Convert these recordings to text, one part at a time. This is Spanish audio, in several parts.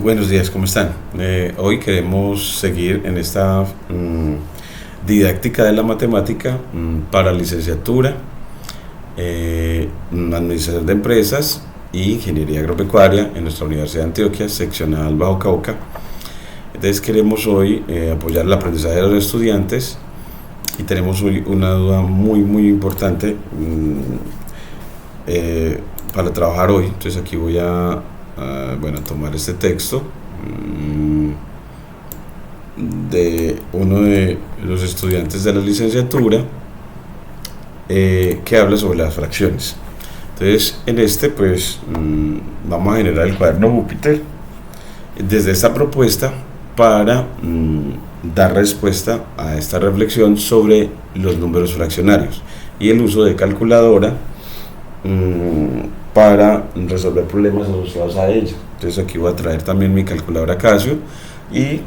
Buenos días, ¿cómo están? Hoy queremos seguir en esta didáctica de la matemática para licenciatura, administración de empresas y ingeniería agropecuaria en nuestra Universidad de Antioquia, seccional Bajo Cauca. Entonces queremos hoy apoyar el aprendizaje de los estudiantes y tenemos hoy una duda muy importante para trabajar hoy. Entonces aquí voy a tomar este texto de uno de los estudiantes de la licenciatura que habla sobre las fracciones. Entonces en este vamos a generar el cuaderno Júpiter desde esta propuesta para dar respuesta a esta reflexión sobre los números fraccionarios y el uso de calculadora para resolver problemas asociados a ella. Entonces aquí voy a traer también mi calculadora Casio y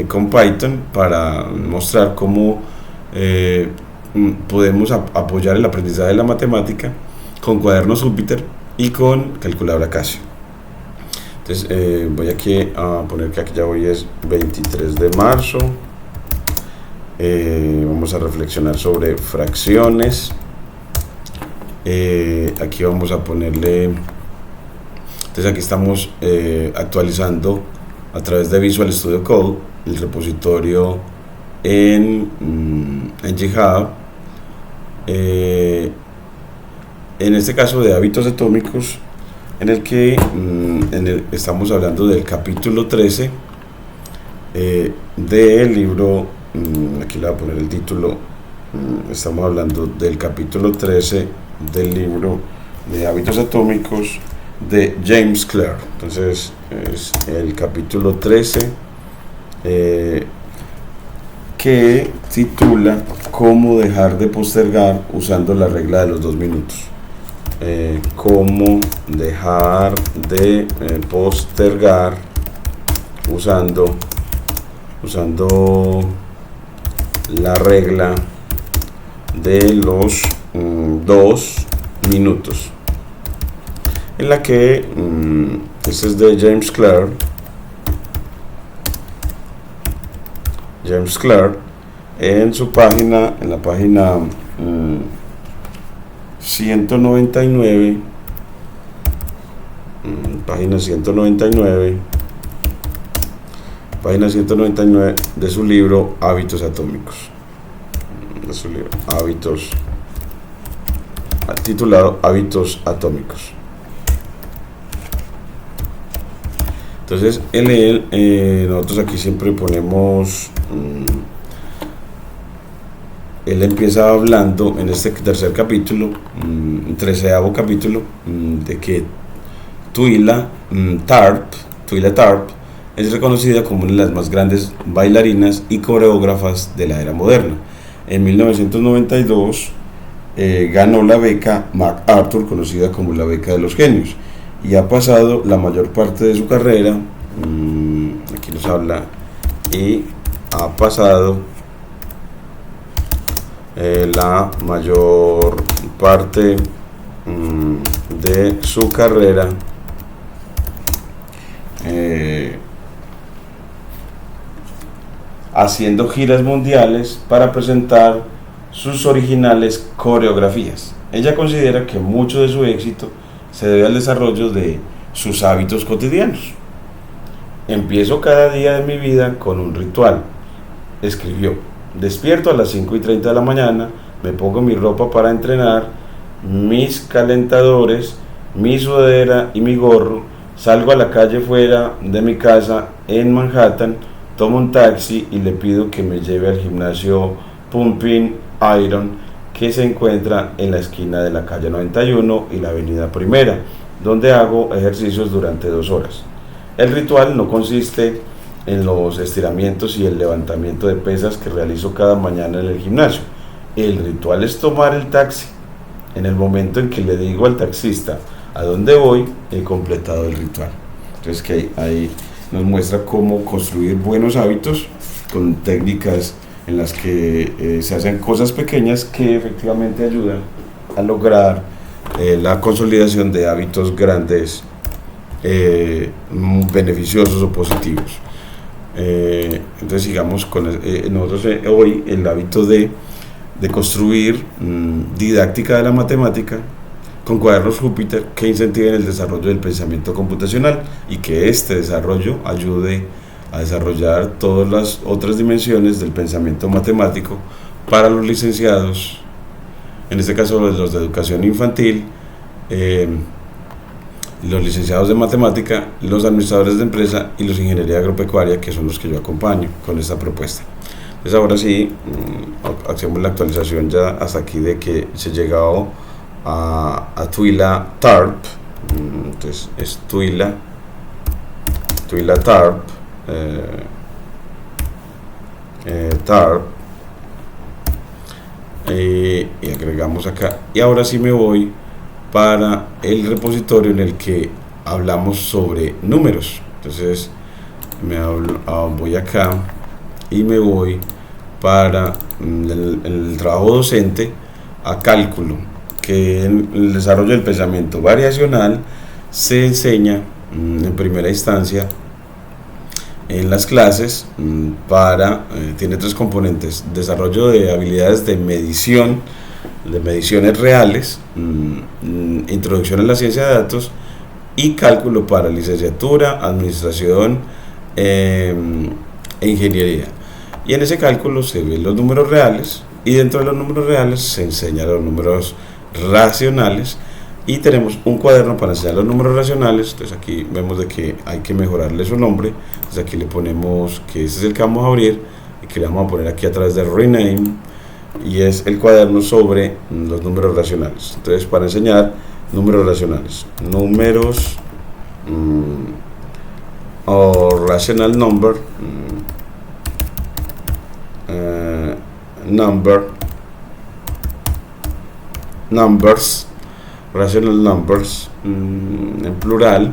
con Python para mostrar cómo podemos apoyar el aprendizaje de la matemática con cuadernos Júpiter y con calculadora Casio. Entonces voy aquí a poner que aquí ya hoy es 23 de marzo. Vamos a reflexionar sobre fracciones. Aquí vamos a ponerle, entonces aquí estamos actualizando a través de Visual Studio Code el repositorio en GitHub, en este caso de hábitos atómicos, en el que estamos hablando del capítulo 13 del libro. Aquí le voy a poner el título. Estamos hablando del capítulo 13 del libro de hábitos atómicos de James Clear. Entonces es el capítulo 13 que titula Cómo dejar de postergar usando la regla de los 2 minutos. Cómo dejar de postergar usando la regla de los 2 minutos, en la que este es de James Clear. En su página, en la página 199, página 199 de su libro Hábitos Atómicos, titulado Hábitos Atómicos. Entonces nosotros aquí siempre ponemos, él empieza hablando en este tercer capítulo, 13º capítulo, de que Twyla Tharp es reconocida como una de las más grandes bailarinas y coreógrafas de la era moderna. En 1992 ganó la beca MacArthur, conocida como la beca de los genios, y ha pasado la mayor parte de su carrera, aquí nos habla, y ha pasado la mayor parte de su carrera haciendo giras mundiales para presentar sus originales coreografías. Ella considera que mucho de su éxito se debe al desarrollo de sus hábitos cotidianos. Empiezo cada día de mi vida con un ritual, escribió. Despierto a las 5:30 de la mañana, me pongo mi ropa para entrenar, mis calentadores, mi sudadera y mi gorro, salgo a la calle fuera de mi casa en Manhattan, tomo un taxi y le pido que me lleve al gimnasio Pumping Iron, que se encuentra en la esquina de la calle 91 y la avenida Primera, donde hago ejercicios durante 2 horas. El ritual no consiste en los estiramientos y el levantamiento de pesas que realizo cada mañana en el gimnasio. El ritual es tomar el taxi. En el momento en que le digo al taxista a dónde voy, he completado el ritual. Entonces que ahí nos muestra cómo construir buenos hábitos con técnicas en las que se hacen cosas pequeñas que efectivamente ayudan a lograr la consolidación de hábitos grandes beneficiosos o positivos. Entonces sigamos con nosotros hoy el hábito de construir didáctica de la matemática con cuadernos Júpiter que incentiven el desarrollo del pensamiento computacional y que este desarrollo ayude a desarrollar todas las otras dimensiones del pensamiento matemático para los licenciados, en este caso los de educación infantil, los licenciados de matemática, los administradores de empresa y los de ingeniería agropecuaria, que son los que yo acompaño con esta propuesta. Entonces ahora sí, hacemos la actualización ya hasta aquí de que se ha llegado a Twila TARP. Entonces es Twila TARP, TARP, y agregamos acá. Y ahora sí me voy para el repositorio en el que hablamos sobre números. Entonces voy acá y me voy para el trabajo docente a cálculo, que en el desarrollo del pensamiento variacional se enseña en primera instancia en las clases tiene tres componentes: desarrollo de habilidades de medición, de mediciones reales, introducción a la ciencia de datos y cálculo para licenciatura, administración e ingeniería. Y en ese cálculo se ven los números reales y dentro de los números reales se enseñan los números racionales y tenemos un cuaderno para enseñar los números racionales. Entonces aquí vemos de que hay que mejorarle su nombre. Entonces aquí le ponemos que este es el que vamos a abrir y que le vamos a poner aquí a través de rename, y es el cuaderno sobre los números racionales. Entonces para enseñar números racionales, números o rational number, numbers, rational numbers, en plural.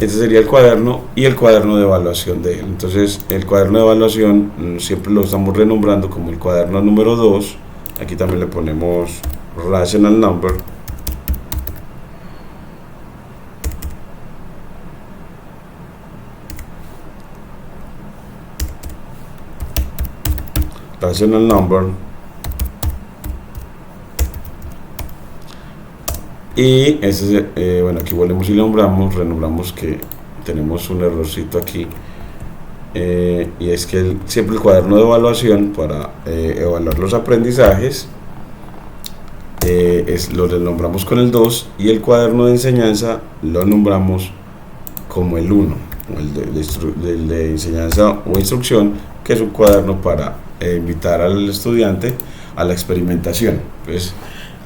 Este sería el cuaderno y el cuaderno de evaluación de él. Entonces el cuaderno de evaluación siempre lo estamos renombrando como el cuaderno número 2. Aquí también le ponemos rational number. Rational number. Y ese, bueno, aquí volvemos y renombramos, que tenemos un errorcito aquí, y es que siempre el cuaderno de evaluación para evaluar los aprendizajes lo renombramos con el 2, y el cuaderno de enseñanza lo nombramos como el 1, el de enseñanza o instrucción, que es un cuaderno para invitar al estudiante a la experimentación. Pues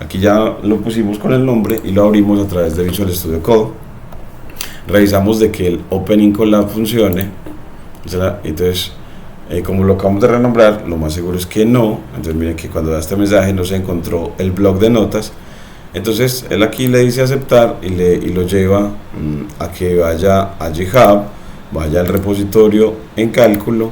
aquí ya lo pusimos con el nombre y lo abrimos a través de Visual Studio Code. Revisamos de que el Opening Collab funcione. Entonces, como lo acabamos de renombrar, lo más seguro es que no. Entonces miren que cuando da este mensaje no se encontró el bloc de notas. Entonces él aquí le dice aceptar y lo lleva a que vaya a GitHub, vaya al repositorio en cálculo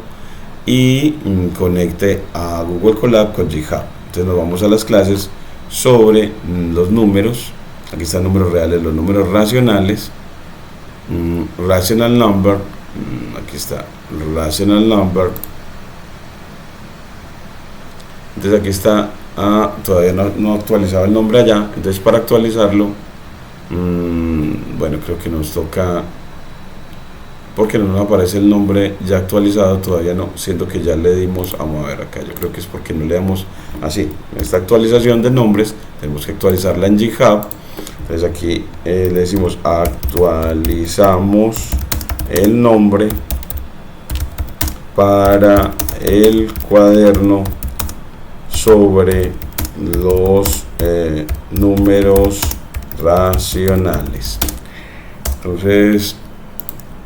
y conecte a Google Colab con GitHub. Entonces nos vamos a las clases sobre los números. Aquí están números reales, los números racionales, rational number, aquí está rational number. Entonces aquí está, todavía no actualizado el nombre allá. Entonces para actualizarlo, bueno, creo que nos toca, porque no nos aparece el nombre ya actualizado, todavía no, siento que ya le dimos, vamos a ver acá, yo creo que es porque no le damos así, esta actualización de nombres, tenemos que actualizarla en GitHub. Entonces aquí le decimos actualizamos el nombre para el cuaderno sobre los números racionales. Entonces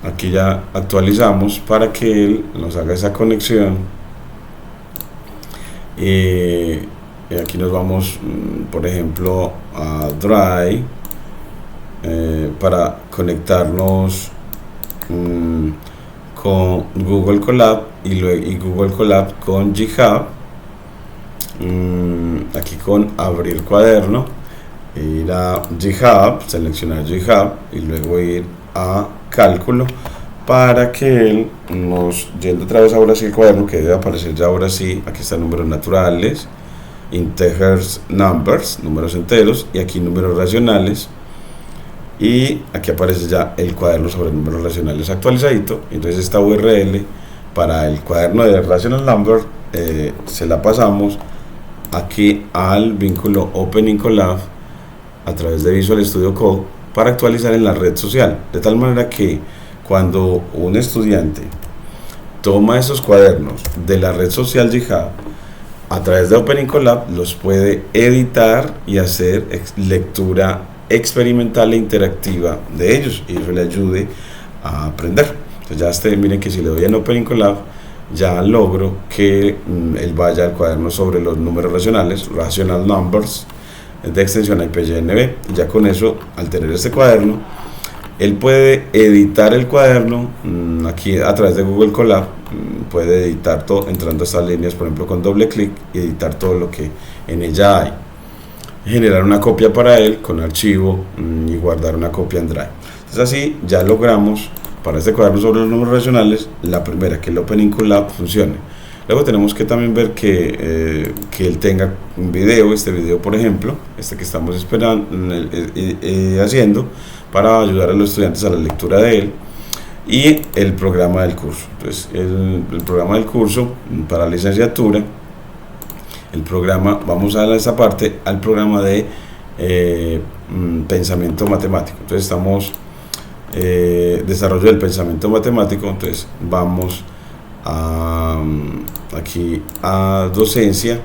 aquí ya actualizamos para que él nos haga esa conexión, y aquí nos vamos, por ejemplo, a Drive para conectarnos con Google Colab y Google Colab con GitHub. Aquí con abrir cuaderno, ir a GitHub, seleccionar GitHub y luego ir a cálculo para que él nos, yendo otra vez ahora sí el cuaderno que debe aparecer ya ahora sí, aquí están números naturales, integers numbers, números enteros, y aquí números racionales, y aquí aparece ya el cuaderno sobre números racionales actualizadito. Entonces esta URL para el cuaderno de rational number se la pasamos aquí al vínculo Opening Collab a través de Visual Studio Code para actualizar en la red social, de tal manera que cuando un estudiante toma esos cuadernos de la red social GitHub a través de Opening Collab, los puede editar y hacer lectura experimental e interactiva de ellos, y eso le ayude a aprender. Entonces ya miren que si le doy en Opening Collab ya logro que él vaya al cuaderno sobre los números racionales, rational numbers, de extensión IPYNB. Y ya con eso, al tener este cuaderno, él puede editar el cuaderno aquí a través de Google Colab. Puede editar todo entrando a estas líneas, por ejemplo, con doble clic, y editar todo lo que en ella hay, generar una copia para él con archivo y guardar una copia en Drive. Entonces así ya logramos para este cuaderno sobre los números racionales, la primera, que el Opening Collab funcione. Luego tenemos que también ver que él tenga un video, este video por ejemplo, este que estamos esperando, haciendo, para ayudar a los estudiantes a la lectura de él, y el programa del curso. Entonces el programa del curso para licenciatura, el programa, vamos a esta parte, al programa de pensamiento matemático. Entonces estamos desarrollo del pensamiento matemático. Entonces vamos aquí a docencia.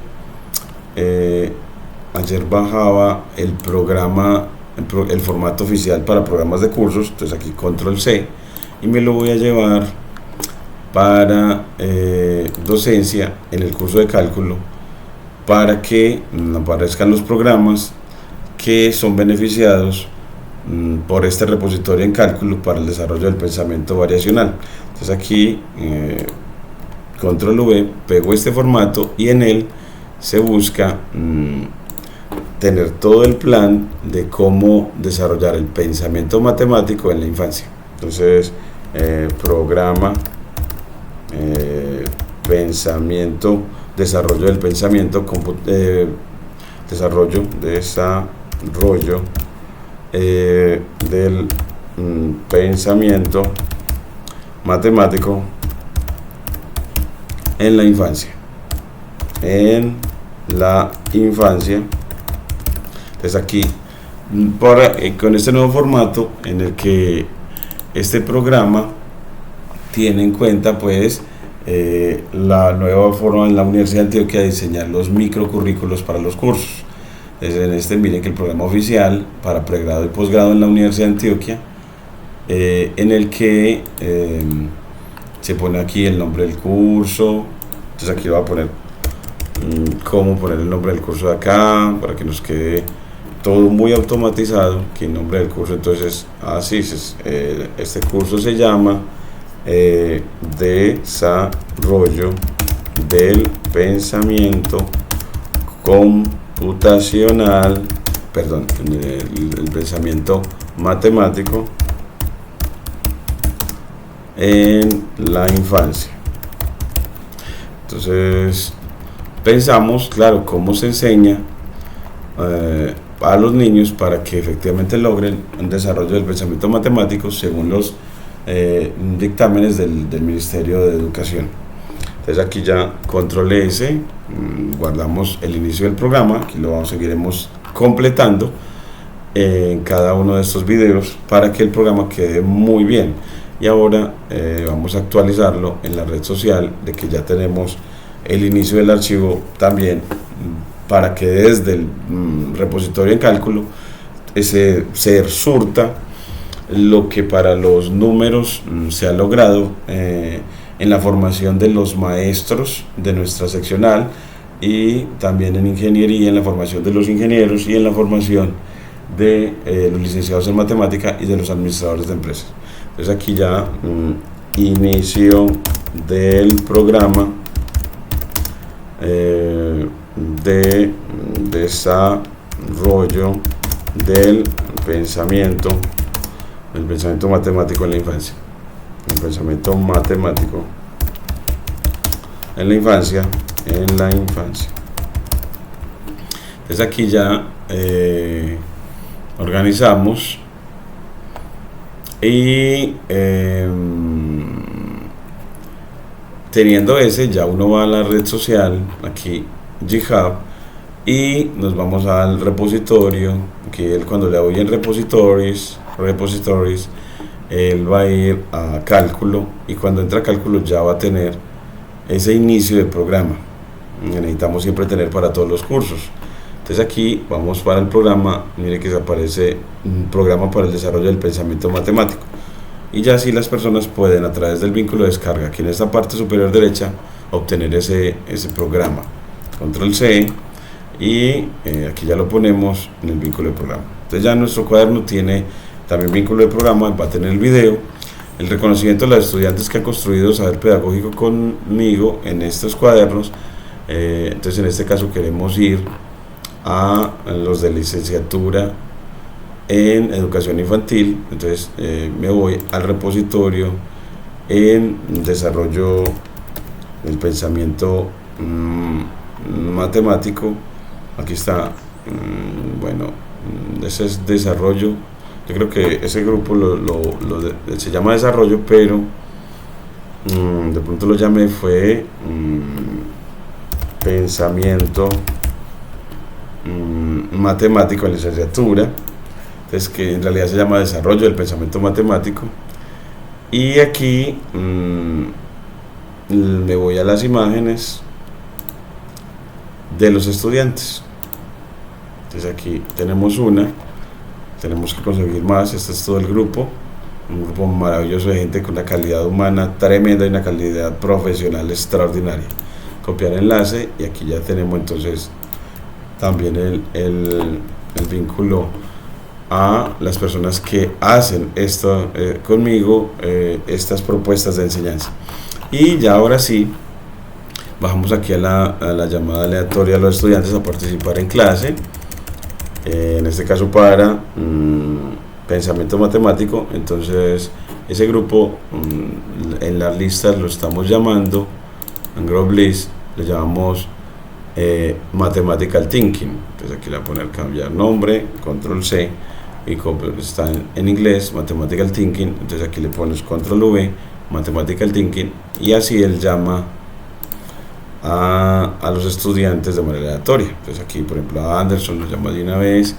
Ayer bajaba el programa, el formato oficial para programas de cursos. Entonces aquí control C y me lo voy a llevar para docencia en el curso de cálculo, para que aparezcan los programas que son beneficiados por este repositorio en cálculo para el desarrollo del pensamiento variacional. Entonces aquí control V, pego este formato y en él se busca tener todo el plan de cómo desarrollar el pensamiento matemático en la infancia. Entonces programa pensamiento, desarrollo del pensamiento, desarrollo del pensamiento matemático en la infancia. Entonces aquí con este nuevo formato en el que este programa tiene en cuenta pues la nueva forma en la Universidad de Antioquia de diseñar los microcurrículos para los cursos. En miren que el programa oficial para pregrado y posgrado en la Universidad de Antioquia, en el que se pone aquí el nombre del curso. Entonces aquí voy a poner cómo poner el nombre del curso de acá para que nos quede todo muy automatizado. Aquí el nombre del curso, entonces así este curso se llama desarrollo del pensamiento computacional, perdón, el pensamiento matemático en la infancia. Entonces pensamos, claro, cómo se enseña a los niños para que efectivamente logren un desarrollo del pensamiento matemático según los dictámenes del Ministerio de Educación. Entonces aquí ya control S, guardamos el inicio del programa. Aquí lo seguiremos completando en cada uno de estos videos para que el programa quede muy bien. Y ahora vamos a actualizarlo en la red social, de que ya tenemos el inicio del archivo también, para que desde el repositorio en cálculo se surta lo que para los números se ha logrado en la formación de los maestros de nuestra seccional, y también en ingeniería, en la formación de los ingenieros, y en la formación de los licenciados en matemática y de los administradores de empresas. Entonces aquí ya inicio del programa de desarrollo del pensamiento, matemático en la infancia. El pensamiento matemático en la infancia. Entonces aquí ya organizamos y teniendo ese, ya uno va a la red social, aquí GitHub, y nos vamos al repositorio, que él cuando le doy en repositories, él va a ir a cálculo, y cuando entra a cálculo ya va a tener ese inicio de programa que necesitamos siempre tener para todos los cursos. Entonces aquí vamos para el programa, mire que se aparece un programa para el desarrollo del pensamiento matemático, y ya así las personas pueden a través del vínculo de descarga aquí en esta parte superior derecha obtener ese programa. Control C, y aquí ya lo ponemos en el vínculo de programa. Entonces ya nuestro cuaderno tiene también vínculo de programa, va a tener el video, el reconocimiento de los estudiantes que han construido saber pedagógico conmigo en estos cuadernos. Entonces en este caso queremos ir a los de licenciatura en educación infantil. Entonces me voy al repositorio en desarrollo del pensamiento matemático. Aquí está, bueno, ese es desarrollo. Yo creo que ese grupo se llama desarrollo, pero de pronto lo llamé fue pensamiento matemático en licenciatura. Entonces que en realidad se llama desarrollo del pensamiento matemático. Y aquí me voy a las imágenes de los estudiantes. Entonces aquí tenemos una, tenemos que conseguir más. Este es todo el grupo, un grupo maravilloso de gente con una calidad humana tremenda y una calidad profesional extraordinaria. Copiar enlace, y aquí ya tenemos entonces también el vínculo a las personas que hacen esto conmigo, estas propuestas de enseñanza. Y ya ahora sí bajamos aquí a la llamada aleatoria a los estudiantes a participar en clase, en este caso para pensamiento matemático. Entonces ese grupo en las listas lo estamos llamando, en group list le llamamos Mathematical Thinking. Entonces aquí le voy a poner cambiar nombre, control C, y como está en inglés Mathematical Thinking, entonces aquí le pones control V, Mathematical Thinking, y así él llama a los estudiantes de manera aleatoria. Entonces aquí por ejemplo a Anderson lo llama de una vez.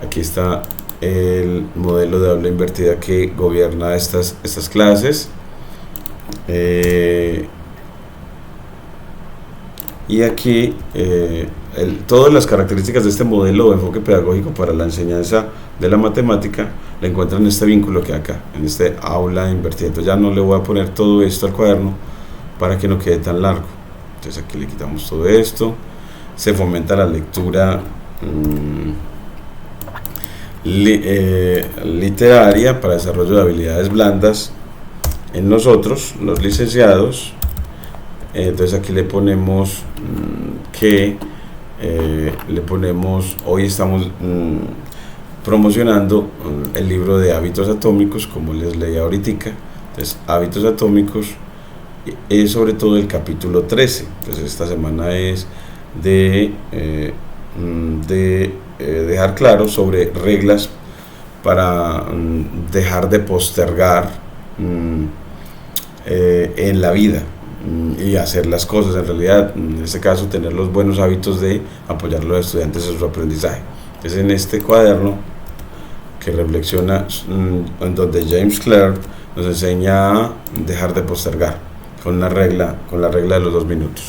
Aquí está el modelo de aula invertida que gobierna estas clases, y aquí todas las características de este modelo de enfoque pedagógico para la enseñanza de la matemática la encuentran en este vínculo que hay acá, en este aula invertida. Entonces ya no le voy a poner todo esto al cuaderno para que no quede tan largo. Entonces aquí le quitamos todo esto. Se fomenta la lectura literaria para desarrollo de habilidades blandas en nosotros, los licenciados. Entonces aquí le ponemos hoy estamos promocionando el libro de hábitos atómicos, como les leía ahorita. Entonces hábitos atómicos es sobre todo el capítulo 13. Entonces esta semana es de dejar claro sobre reglas para dejar de postergar en la vida y hacer las cosas en realidad, en este caso tener los buenos hábitos de apoyar a los estudiantes en su aprendizaje. Entonces en este cuaderno que reflexiona, en donde James Clear nos enseña a dejar de postergar con la regla de los 2 minutos.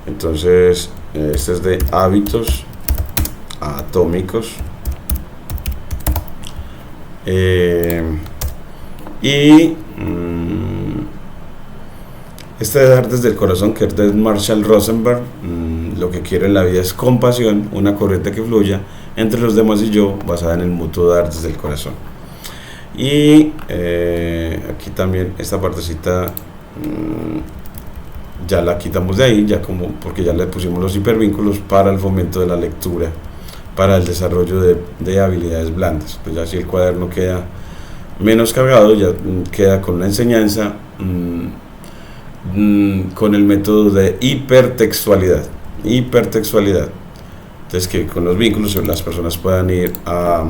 Entonces este es de hábitos atómicos, y este de dar desde el corazón, que es de Marshall Rosenberg. Lo que quiero en la vida es compasión, una corriente que fluya entre los demás y yo, basada en el mutuo dar desde el corazón. Y aquí también esta partecita ya la quitamos de ahí, ya como porque ya le pusimos los hipervínculos para el fomento de la lectura para el desarrollo de habilidades blandas. Pues ya si el cuaderno queda menos cargado, ya queda con la enseñanza con el método de hipertextualidad. Entonces, que con los vínculos las personas puedan ir a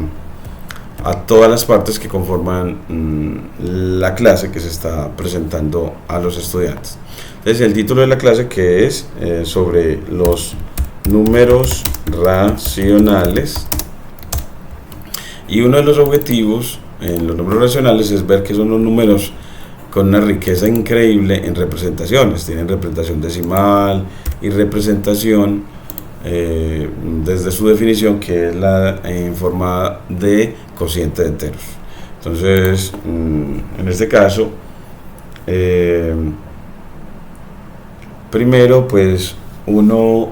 todas las partes que conforman la clase que se está presentando a los estudiantes. Entonces, el título de la clase, que es sobre los números racionales, y uno de los objetivos en los números racionales es ver que son los números con una riqueza increíble en representaciones. Tienen representación decimal y representación desde su definición, que es la en forma de cociente de enteros. Entonces, en este caso, primero pues uno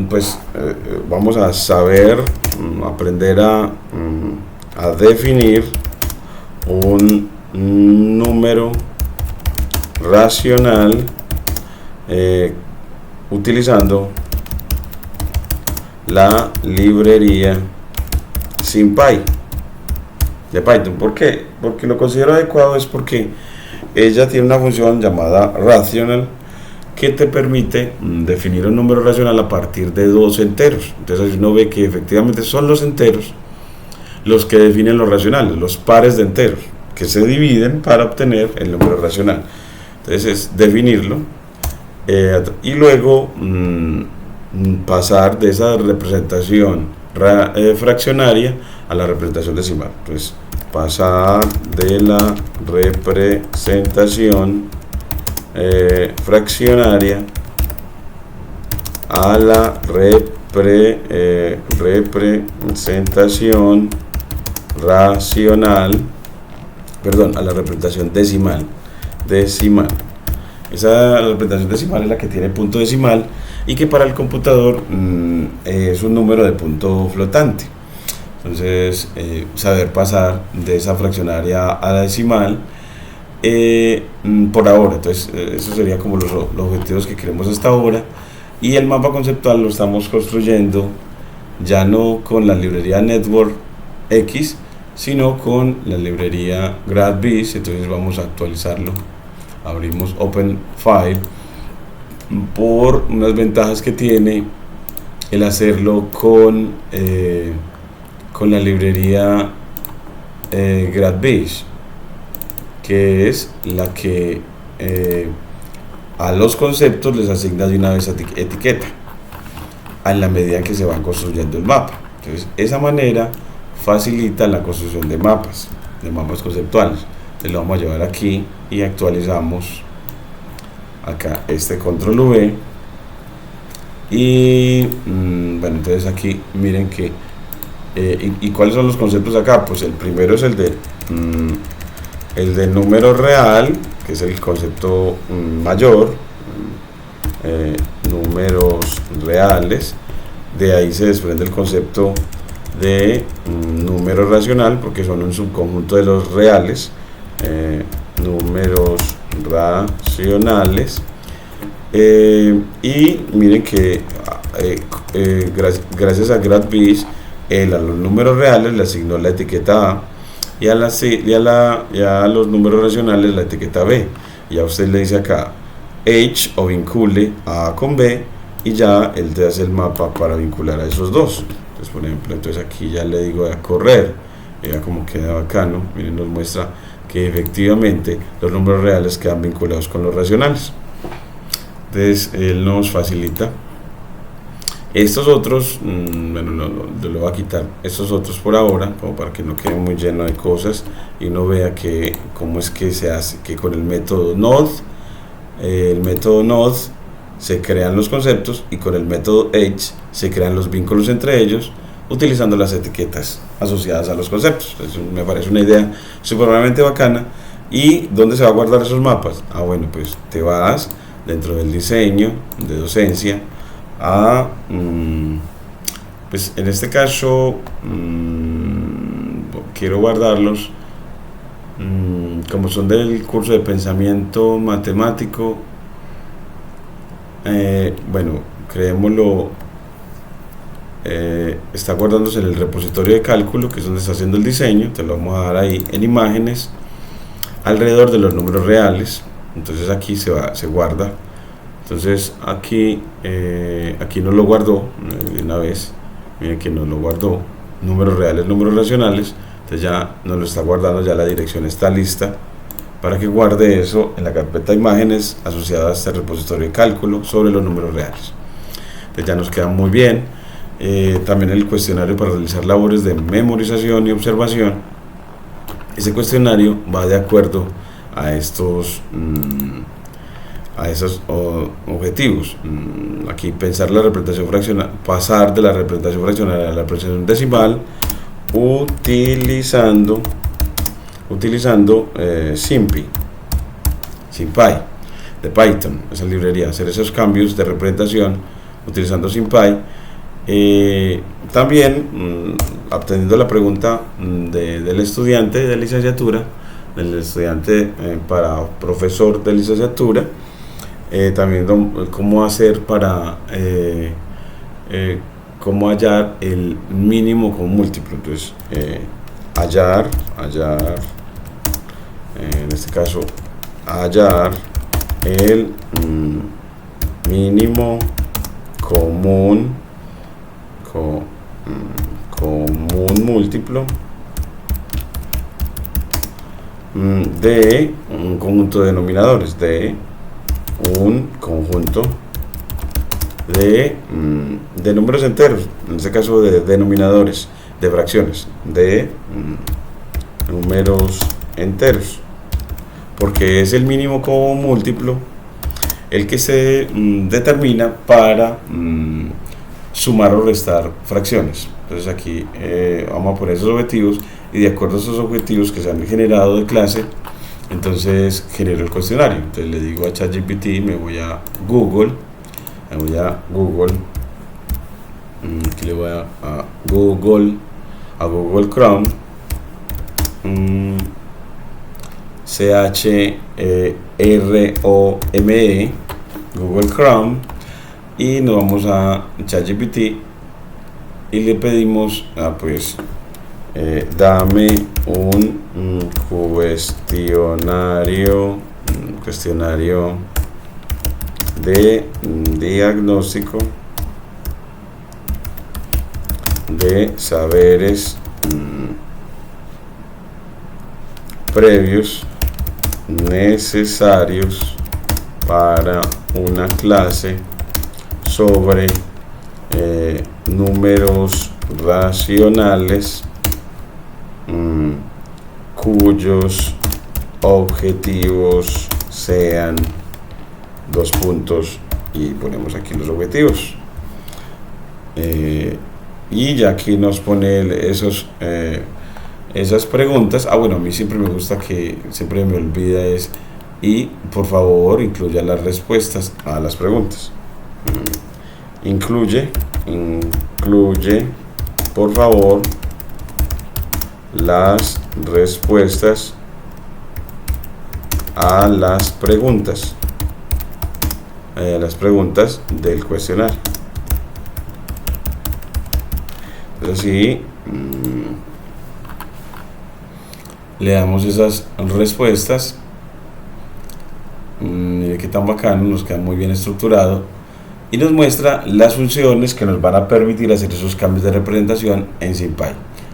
pues vamos a saber aprender a definir un número racional utilizando la librería SymPy de Python. ¿Por qué? Porque lo considero adecuado, es porque ella tiene una función llamada rational que te permite definir un número racional a partir de dos enteros. Entonces uno ve que efectivamente son los enteros los que definen los racionales, los pares de enteros que se dividen para obtener el número racional. Entonces es definirlo y luego pasar de esa representación fraccionaria a la representación decimal. Entonces pasar de la representación fraccionaria a la representación racional, perdón, a la representación decimal. Esa representación decimal es la que tiene punto decimal y que para el computador es un número de punto flotante. Entonces, saber pasar de esa fraccionaria a la decimal por ahora. Entonces, eso sería como los objetivos que queremos hasta ahora. Y el mapa conceptual lo estamos construyendo ya no con la librería Network X, sino con la librería GradBees. Entonces vamos a actualizarlo. Abrimos Open File por unas ventajas que tiene el hacerlo con la librería GradBees, que es la que a los conceptos les asigna de una vez etiqueta en la medida en que se van construyendo el mapa. Entonces esa manera facilita la construcción de mapas conceptuales. Entonces lo vamos a llevar aquí y actualizamos acá este control V y bueno, entonces aquí miren que y cuáles son los conceptos acá. Pues el primero es el de número real, que es el concepto mayor, números reales. De ahí se desprende el concepto de número racional, porque son un subconjunto de los reales, números racionales. Y miren que gracias a GradBees, a los números reales le asignó la etiqueta A y a los números racionales la etiqueta B. Ya usted le dice acá H o vincule A con B y ya él te hace el mapa para vincular a esos dos. Entonces, por ejemplo, entonces aquí ya le digo a correr, mira cómo queda bacano. Miren, nos muestra que efectivamente los números reales quedan vinculados con los racionales. Entonces él nos facilita. Estos otros, bueno, lo voy a quitar, estos otros por ahora, como para que no quede muy lleno de cosas y uno vea que cómo es que se hace, que con el método node se crean los conceptos y con el método H se crean los vínculos entre ellos utilizando las etiquetas asociadas a los conceptos. Eso me parece una idea supremamente bacana. ¿Y dónde se va a guardar esos mapas? Bueno, pues te vas dentro del diseño de docencia a pues en este caso quiero guardarlos como son del curso de pensamiento matemático. bueno, creémoslo, está guardándose en el repositorio de cálculo, que es donde está haciendo el diseño. Te lo vamos a dar ahí en imágenes, alrededor de los números reales. Entonces aquí se guarda. Entonces aquí nos lo guardó de una vez. Miren que nos lo guardó, números reales, números racionales. Entonces ya nos lo está guardando, ya la dirección está lista para que guarde eso en la carpeta de imágenes asociada a este repositorio de cálculo sobre los números reales. Entonces ya nos queda muy bien. También el cuestionario para realizar labores de memorización y observación. Ese cuestionario va de acuerdo a estos esos objetivos. Aquí pensar la representación fraccional, pasar de la representación fraccional a la representación decimal utilizando SymPy de Python, esa librería, hacer esos cambios de representación utilizando SymPy. También obteniendo la pregunta del estudiante de licenciatura, del estudiante para profesor de licenciatura, también cómo hacer para cómo hallar el mínimo como múltiplo. Entonces hallar en este caso hallar el mínimo común múltiplo de un conjunto de denominadores, de un conjunto de números enteros, en este caso de denominadores, de fracciones, de números enteros, porque es el mínimo común múltiplo el que se determina para sumar o restar fracciones. Entonces aquí vamos a poner esos objetivos, y de acuerdo a esos objetivos que se han generado de clase, entonces genero el cuestionario. Entonces le digo a ChatGPT, me voy a Google, aquí le voy a Google Chrome, CHROME, Google Chrome, y nos vamos a ChatGPT y le pedimos dame un cuestionario de diagnóstico de saberes previos necesarios para una clase sobre números racionales cuyos objetivos sean dos puntos, y ponemos aquí los objetivos, y ya aquí nos pone esas preguntas. Bueno, a mí siempre me gusta, que siempre me olvida, es y por favor incluya las respuestas a las preguntas. Incluye por favor las respuestas a las preguntas del cuestionario. Entonces sí, le damos esas respuestas. Mire qué tan bacano, nos queda muy bien estructurado y nos muestra las funciones que nos van a permitir hacer esos cambios de representación en SymPy.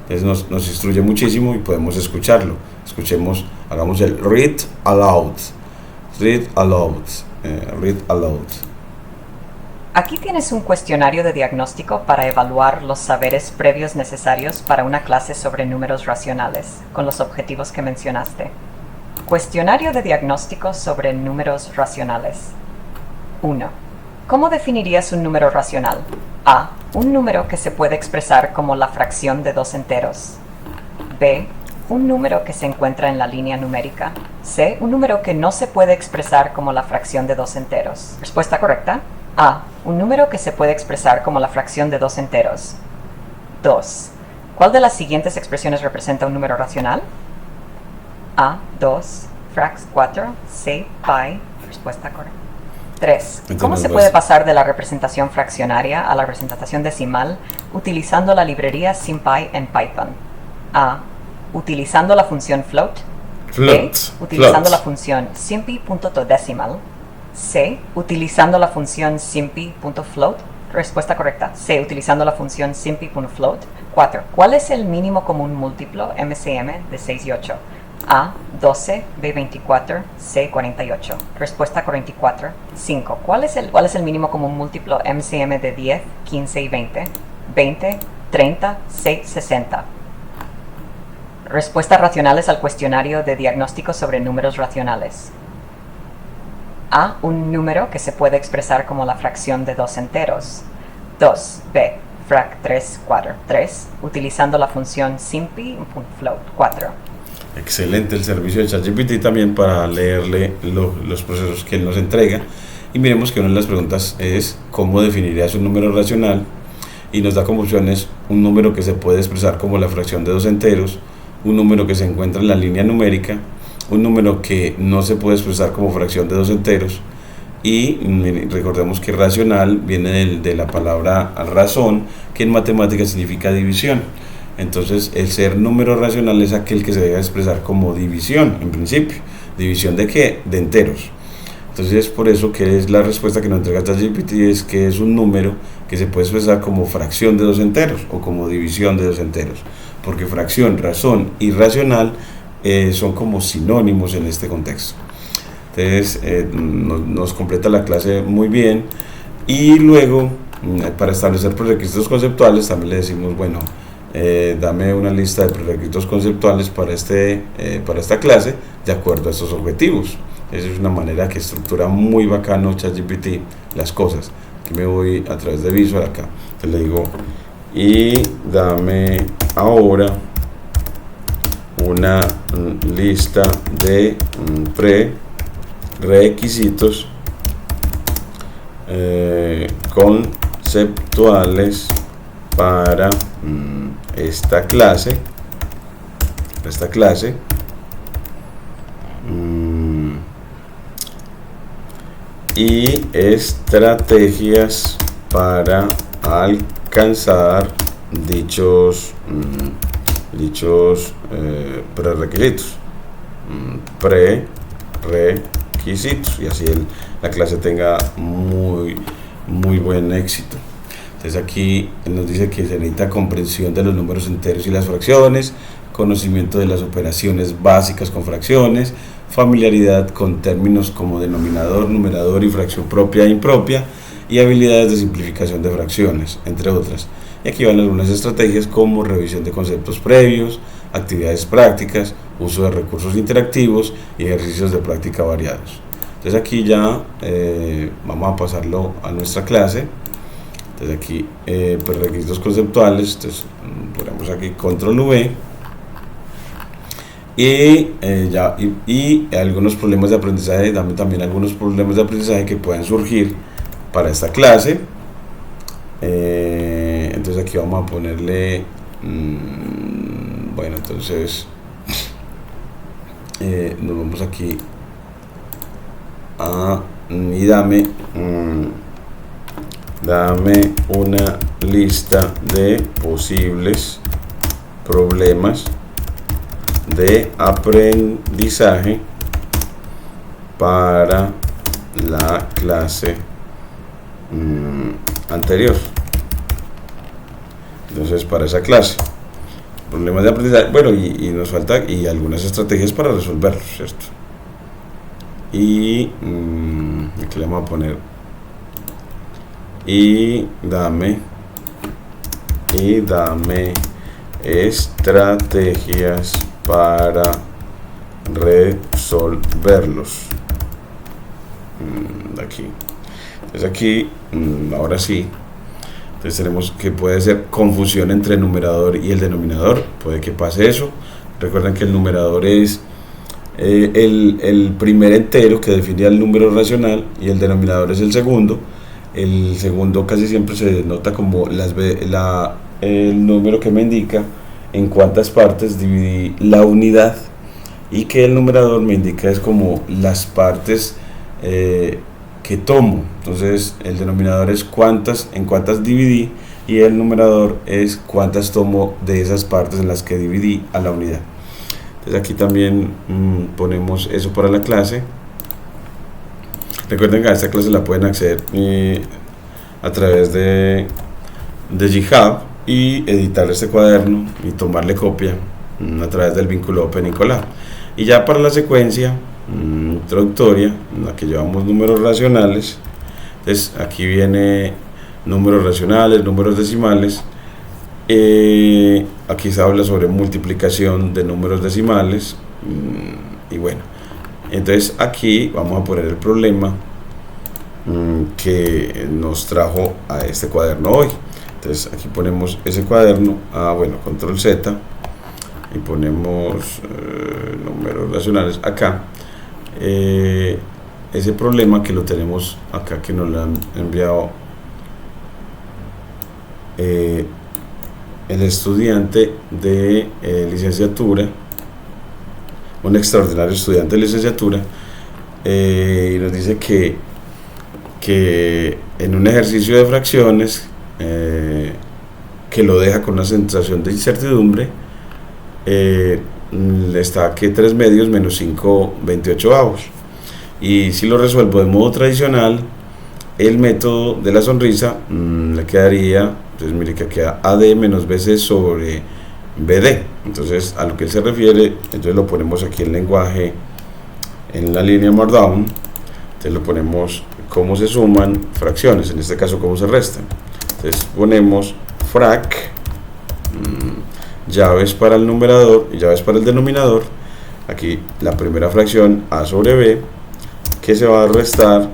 Entonces nos instruye muchísimo y podemos escucharlo. Escuchemos, hagamos el read aloud. Aquí tienes un cuestionario de diagnóstico para evaluar los saberes previos necesarios para una clase sobre números racionales, con los objetivos que mencionaste. Cuestionario de diagnóstico sobre números racionales. 1. ¿Cómo definirías un número racional? A. Un número que se puede expresar como la fracción de dos enteros. B. Un número que se encuentra en la línea numérica. C. Un número que no se puede expresar como la fracción de dos enteros. Respuesta correcta. A. Un número que se puede expresar como la fracción de dos enteros. 2. ¿Cuál de las siguientes expresiones representa un número racional? A. 2. Frax 4. C. Pi. Respuesta correcta. 3. ¿Cómo se puede pasar de la representación fraccionaria a la representación decimal utilizando la librería SymPy en Python? A. Utilizando la función float. B. Utilizando la función simpy.todecimal. C. Utilizando la función simpy.float. Respuesta correcta. C. Utilizando la función simpy.float. 4. ¿Cuál es el mínimo común múltiplo MCM de 6 y 8? A. 12. B. 24. C. 48. Respuesta 44. 5. ¿Cuál es el mínimo común múltiplo MCM de 10, 15 y 20? 20, 30, C. 60. Respuestas racionales al cuestionario de diagnóstico sobre números racionales. A. Un número que se puede expresar como la fracción de dos enteros. 2. B. Frac 3, 4, 3, utilizando la función simpy.float. 4. Excelente el servicio de ChatGPT también para leerle los procesos que él nos entrega. Y miremos que una de las preguntas es ¿cómo definirías un número racional? Y nos da como opciones un número que se puede expresar como la fracción de dos enteros, un número que se encuentra en la línea numérica, un número que no se puede expresar como fracción de dos enteros, y recordemos que racional viene de la palabra razón, que en matemáticas significa división. Entonces el ser número racional es aquel que se debe expresar como división, en principio. ¿División de qué? De enteros. Entonces es por eso que es la respuesta que nos entrega ChatGPT, es que es un número que se puede expresar como fracción de dos enteros o como división de dos enteros, porque fracción, razón y racional son como sinónimos en este contexto. Entonces nos completa la clase muy bien, y luego para establecer prerequisitos conceptuales también le decimos, bueno, dame una lista de prerequisitos conceptuales para esta clase de acuerdo a estos objetivos. Esa es una manera que estructura muy bacano ChatGPT las cosas. Aquí me voy a través de Visual acá, entonces le digo, y dame ahora una lista de prerequisitos conceptuales para esta clase y estrategias para alcanzar dichos prerequisitos, y así la clase tenga muy buen éxito. Entonces aquí nos dice que se necesita comprensión de los números enteros y las fracciones, conocimiento de las operaciones básicas con fracciones, familiaridad con términos como denominador, numerador y fracción propia e impropia, y habilidades de simplificación de fracciones, entre otras. Y aquí van algunas estrategias como revisión de conceptos previos, actividades prácticas, uso de recursos interactivos y ejercicios de práctica variados. Entonces aquí ya vamos a pasarlo a nuestra clase. Entonces aquí prerequisitos conceptuales, entonces ponemos aquí control V, y algunos problemas de aprendizaje, dame también algunos problemas de aprendizaje que puedan surgir para esta clase. Entonces aquí vamos a ponerle bueno, entonces nos vamos aquí y dame una lista de posibles problemas de aprendizaje para la clase anterior. Entonces para esa clase problemas de aprendizaje, bueno, y nos falta y algunas estrategias para resolverlos, ¿cierto? Y aquí le vamos a poner y dame estrategias para resolverlos. Aquí. Entonces aquí, ahora sí. Entonces tenemos que puede ser confusión entre el numerador y el denominador. Puede que pase eso. Recuerden que el numerador es el primer entero que define el número racional, y el denominador es el segundo. El segundo casi siempre se denota como el número que me indica en cuántas partes dividí la unidad, y que el numerador me indica es como las partes que tomo. Entonces el denominador es en cuántas dividí, y el numerador es cuántas tomo de esas partes en las que dividí a la unidad. Entonces aquí también ponemos eso para la clase. Recuerden que a esta clase la pueden acceder a través de GitHub y editar este cuaderno y tomarle copia a través del vínculo Open y Colab. Y ya para la secuencia introductoria, en la que llevamos números racionales, entonces aquí viene números racionales, números decimales. Aquí se habla sobre multiplicación de números decimales, y bueno, entonces aquí vamos a poner el problema que nos trajo a este cuaderno hoy. Entonces aquí ponemos ese cuaderno, bueno, control Z, y ponemos números racionales acá. Ese problema que lo tenemos acá, que nos lo han enviado el estudiante de licenciatura, un extraordinario estudiante de licenciatura, y nos dice que en un ejercicio de fracciones que lo deja con una sensación de incertidumbre, está que 3 medios menos 5 28avos, y si lo resuelvo de modo tradicional, el método de la sonrisa le quedaría, entonces mire que queda AD menos BC sobre BD. Entonces a lo que él se refiere, entonces lo ponemos aquí en lenguaje, en la línea Markdown. Entonces lo ponemos cómo se suman fracciones, en este caso cómo se restan. Entonces ponemos frac, llaves para el numerador y llaves para el denominador. Aquí la primera fracción A sobre B, que se va a restar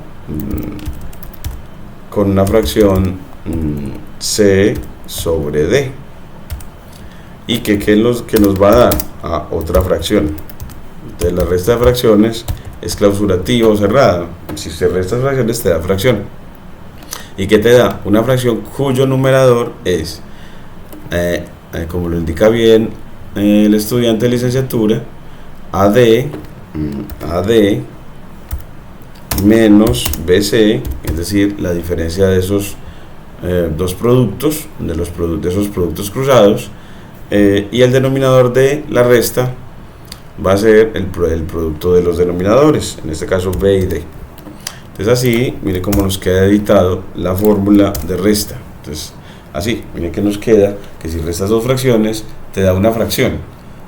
con una fracción C sobre D, y que nos va a dar a otra fracción. Entonces la resta de fracciones es clausurativa o cerrada. Si se restan fracciones te da fracción, y que te da una fracción cuyo numerador es, como lo indica bien el estudiante de licenciatura, AD menos BC, es decir, la diferencia de esos dos productos, de esos productos cruzados, y el denominador de la resta va a ser el producto de los denominadores, en este caso B y D. Entonces así, mire cómo nos queda editado la fórmula de resta. Entonces así, mire que nos queda que si restas dos fracciones te da una fracción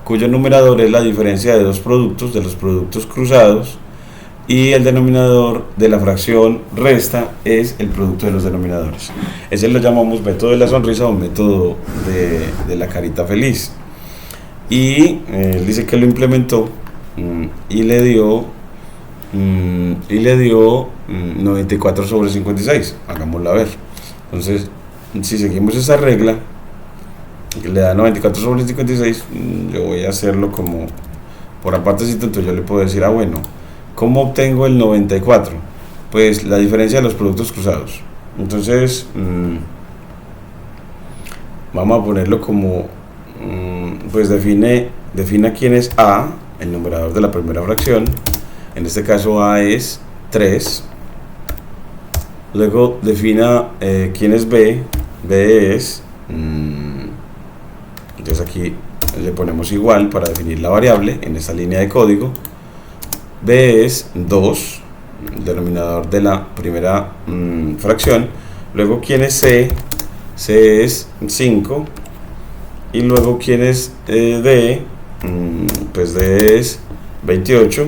cuyo numerador es la diferencia de dos productos, de los productos cruzados, y el denominador de la fracción resta es el producto de los denominadores. Ese lo llamamos método de la sonrisa o método de la carita feliz. Y él dice que lo implementó y le dio 94 sobre 56. Hagámoslo a ver. Entonces, si seguimos esa regla, que le da 94 sobre 56, yo voy a hacerlo como por apartecito. Entonces yo le puedo decir, bueno, ¿cómo obtengo el 94? Pues la diferencia de los productos cruzados. Entonces vamos a ponerlo como pues defina quién es A, el numerador de la primera fracción. En este caso A es 3. Luego defina quién es B. B es entonces aquí le ponemos igual para definir la variable en esta línea de código. B es 2, el denominador de la primera fracción. Luego quién es C. C es 5. Y luego quién es D. Pues D es 28.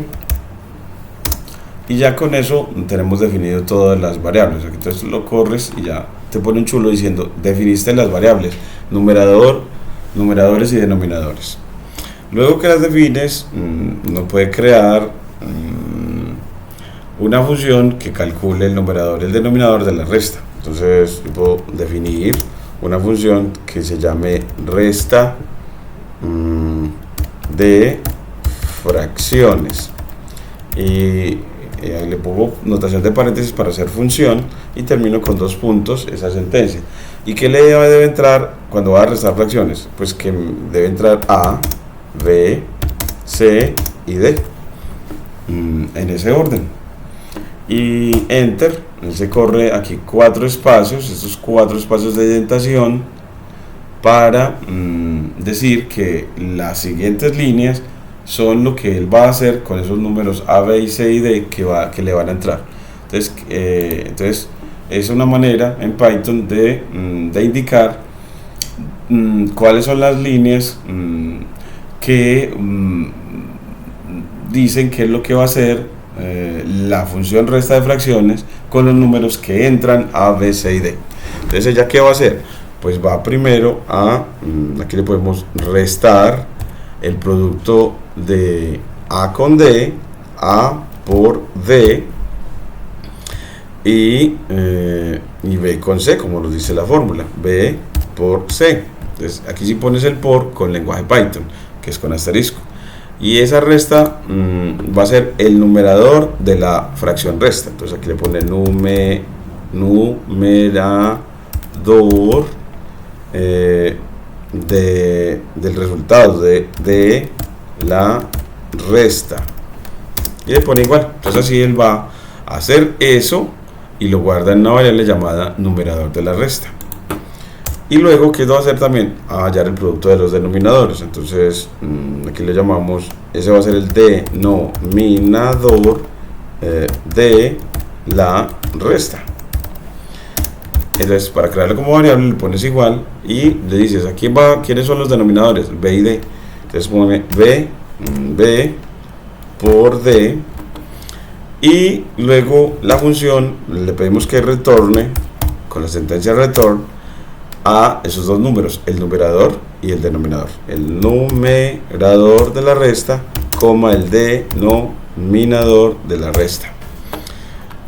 Y ya con eso tenemos definido todas las variables. Aquí entonces lo corres y ya te pone un chulo diciendo definiste las variables numerador, numeradores y denominadores. Luego que las defines, uno puede crear una función que calcule el numerador y el denominador de la resta. Entonces yo puedo definir una función que se llame resta de fracciones, y le pongo notación de paréntesis para hacer función y termino con 2 puntos esa sentencia. ¿Y qué le debe entrar cuando va a restar fracciones? Pues que debe entrar A, B, C y D en ese orden. y enter. Él se corre aquí 4 espacios, estos 4 espacios de indentación, para decir que las siguientes líneas son lo que él va a hacer con esos números A, B, C y D que le van a entrar. Entonces es una manera en Python de indicar cuáles son las líneas que dicen qué es lo que va a hacer la función resta de fracciones con los números que entran A, B, C y D. Entonces ella qué va a hacer, pues va primero a, aquí le podemos restar el producto de A con D, A por D y B con C, como nos dice la fórmula, B por C. Entonces aquí sí pones el por con lenguaje Python, que es con asterisco, y esa resta va a ser el numerador de la fracción resta. Entonces aquí le pone numerador del resultado de la resta, y le pone igual. Entonces así él va a hacer eso y lo guarda en una variable llamada numerador de la resta. Y luego, ¿qué va a hacer también? A hallar el producto de los denominadores. Entonces aquí le llamamos, ese va a ser el denominador de la resta. Entonces, para crearlo como variable le pones igual y le dices a quiénes son los denominadores, B y D. Entonces pone B por D, y luego la función le pedimos que retorne con la sentencia return a esos dos números, el numerador y el denominador, el numerador de la resta, coma el denominador de la resta.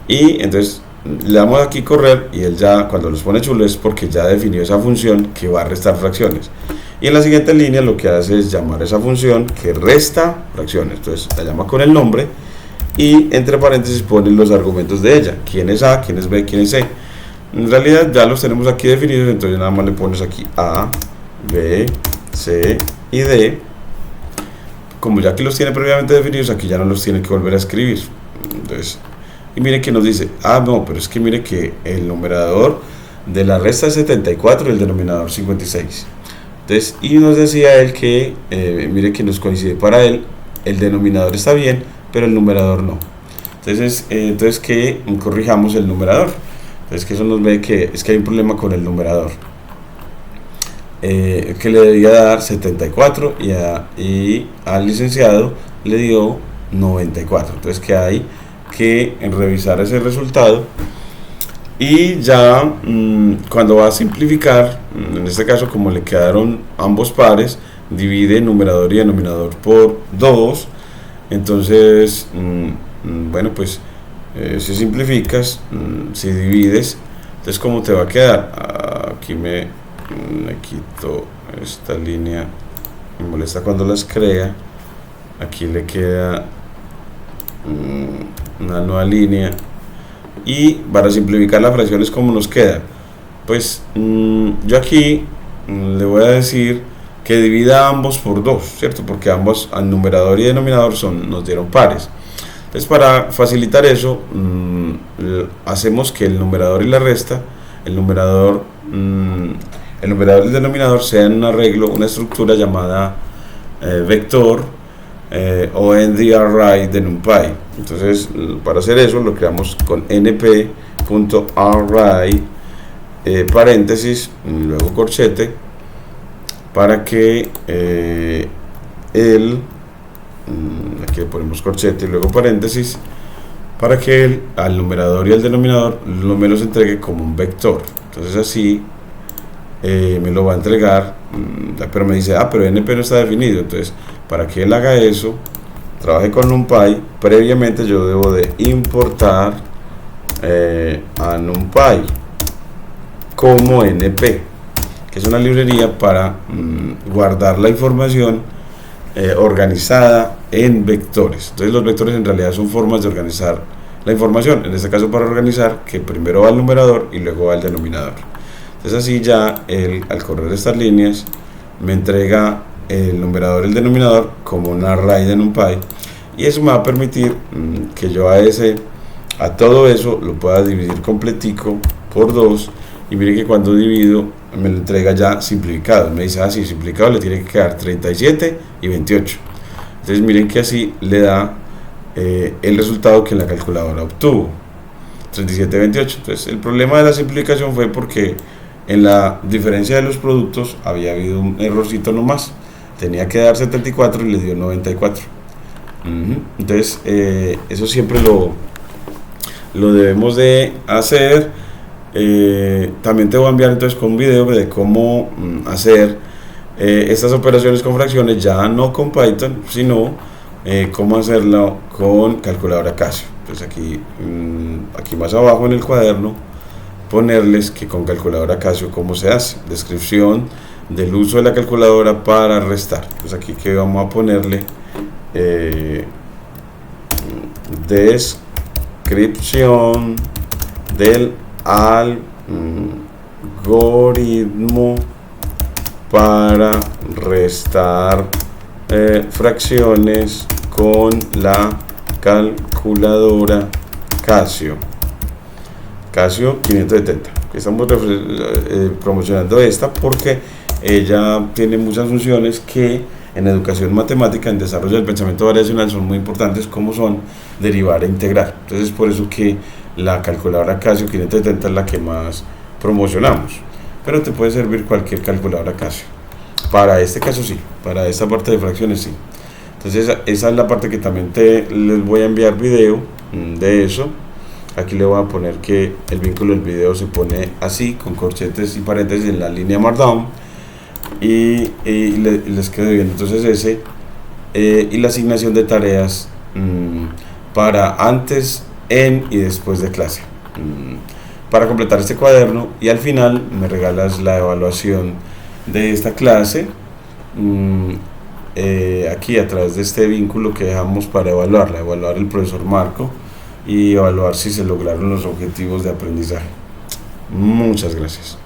Y entonces le damos aquí correr, y él ya cuando los pone chulo es porque ya definió esa función que va a restar fracciones. Y en la siguiente línea lo que hace es llamar a esa función que resta fracciones. Entonces la llama con el nombre y entre paréntesis pone los argumentos de ella, quién es A, quién es B, quién es C. En realidad ya los tenemos aquí definidos, entonces nada más le pones aquí A, B, C y D. Como ya aquí los tiene previamente definidos, aquí ya no los tiene que volver a escribir. Entonces, y mire que nos dice, no, pero es que mire que el numerador de la resta es 74 y el denominador 56. Entonces, y nos decía él que, mire que nos coincide para él, el denominador está bien, pero el numerador no. Entonces que corrijamos el numerador. Entonces que eso nos ve que es que hay un problema con el numerador, que le debía dar 74 y al licenciado le dio 94. Entonces que hay que revisar ese resultado, y ya cuando va a simplificar, en este caso como le quedaron ambos pares, divide numerador y denominador por 2. Entonces bueno, pues si simplificas, si divides, entonces ¿cómo te va a quedar? Aquí me quito esta línea, me molesta cuando las crea. Aquí le queda una nueva línea, y para simplificar las fracciones, ¿cómo nos queda? Pues yo aquí le voy a decir que divida ambos por 2, ¿cierto? Porque ambos, al numerador y denominador, nos dieron pares. Entonces, para facilitar eso, hacemos que el numerador y la resta, el numerador y el denominador sean un arreglo, una estructura llamada vector o ND-array de NumPy. Entonces, para hacer eso lo creamos con np.array paréntesis, luego corchete, para que aquí le ponemos corchete y luego paréntesis, para que al numerador y al denominador me los entregue como un vector. Entonces así me lo va a entregar, pero me dice, pero NP no está definido. Entonces, para que él haga eso, trabaje con NumPy, previamente yo debo de importar a NumPy como NP, que es una librería para guardar la información organizada en vectores. Entonces los vectores en realidad son formas de organizar la información, en este caso para organizar que primero va al numerador y luego va al denominador. Entonces así ya al correr estas líneas me entrega el numerador y el denominador como un array de NumPy, y eso me va a permitir que yo a a todo eso lo pueda dividir completico por 2, y mire que cuando divido me lo entrega ya simplificado. Me dice, sí, simplificado le tiene que quedar 37 y 28. Entonces miren que así le da el resultado que la calculadora obtuvo, 37 y 28. Entonces el problema de la simplificación fue porque en la diferencia de los productos había habido un errorcito nomás. Tenía que dar 74 y le dio 94. Entonces eso siempre lo debemos de hacer. También te voy a enviar entonces con un video de cómo hacer estas operaciones con fracciones, ya no con Python, sino cómo hacerlo con calculadora Casio. Entonces aquí más abajo en el cuaderno ponerles que con calculadora Casio cómo se hace, descripción del uso de la calculadora para restar. Pues aquí que vamos a ponerle descripción del algoritmo para restar fracciones con la calculadora Casio 570. Estamos promocionando esta porque ella tiene muchas funciones que en educación matemática, en desarrollo del pensamiento variacional, son muy importantes, como son derivar e integrar. Entonces por eso que la calculadora Casio 570 es la que más promocionamos, pero te puede servir cualquier calculadora Casio. Para este caso sí, para esta parte de fracciones sí. Entonces esa es la parte que también les voy a enviar video de eso. Aquí le voy a poner que el vínculo del video se pone así, con corchetes y paréntesis en la línea Markdown, y les quedo bien. Entonces ese y la asignación de tareas para antes, en y después de clase, para completar este cuaderno, y al final me regalas la evaluación de esta clase aquí a través de este vínculo que dejamos para evaluar el profesor Marco, y evaluar si se lograron los objetivos de aprendizaje. Muchas gracias.